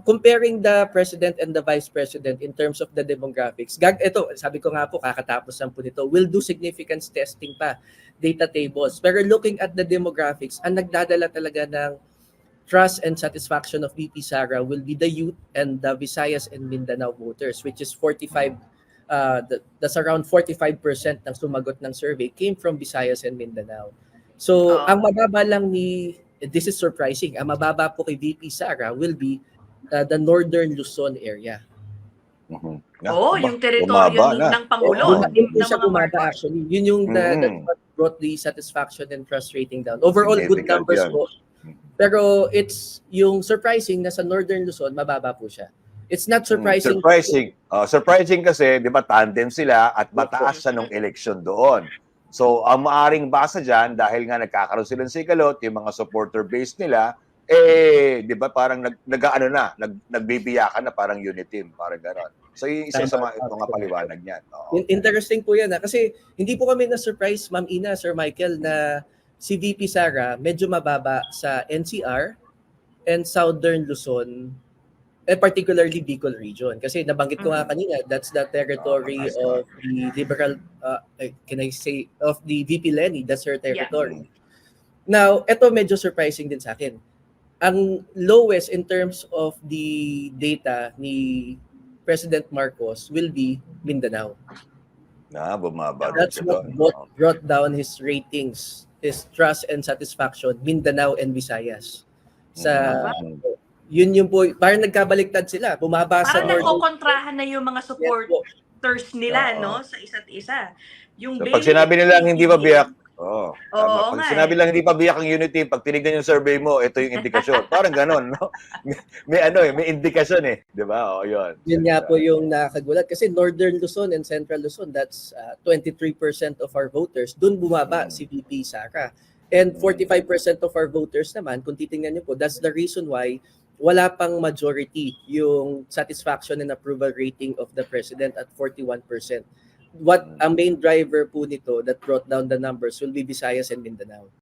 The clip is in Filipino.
comparing the president and the vice president in terms of the demographics, ito, sabi ko nga po, kakatapos lang po nito, will do significance testing pa, data tables. Pero looking at the demographics, ang nagdadala talaga ng trust and satisfaction of VP Sara will be the youth and the Visayas and Mindanao voters, which is 45, that's around 45% ng sumagot ng survey came from Visayas and Mindanao. So, ang mababa lang this is surprising, ang mababa po kay VP Sara will be the Northern Luzon area. Yung teritoryo ng Pangulo. Hindi siya bumaba actually. Yun yung that brought the satisfaction and trust rating down. Overall, good numbers po. Pero it's yung surprising na sa Northern Luzon, mababa po siya. It's not surprising. Surprising kasi, di ba, tandem sila at mataas siya nung election doon. So, ang maaring basa dyan, dahil nga nagkakaroon sila ng sigalot, yung mga supporter base nila, di ba, parang nagbibiyakan na parang unit team, parang gano'n. So, isa sa mga paliwanag niyan. Interesting po yan. Kasi hindi po kami na-surprise, Ma'am Ina, Sir Michael, na si VP Sara medyo mababa sa NCR and Southern Luzon, particularly Bicol region. Kasi nabanggit ko nga kanina, that's the territory of the liberal, can I say, of the VP Lenny, that's her territory. Now, ito medyo surprising din sa akin. Ang lowest in terms of the data ni President Marcos will be Mindanao. Bumaba. That's what brought down his ratings, his trust and satisfaction, Mindanao and Visayas. Yun yung po, parang nagkabaliktad sila. Bumaba sa North. Parang nakokontrahan na yung mga supporters nila, no, sa isa't isa. Yung pag sinabi nila hindi pa biyak, pag sinabi lang hindi pa biyak ang unity, pag tinignan yung survey mo, ito yung indikasyon. Parang ganon, no? May indikasyon eh. Di ba? Yun. Yun nga po yung nakagulat. Kasi Northern Luzon and Central Luzon, that's 23% of our voters. Doon bumaba si VP Sara. And 45% of our voters naman, kung titingnan niyo po, that's the reason why wala pang majority yung satisfaction and approval rating of the president at 41%. What ang main driver po nito that brought down the numbers will be Visayas and Mindanao.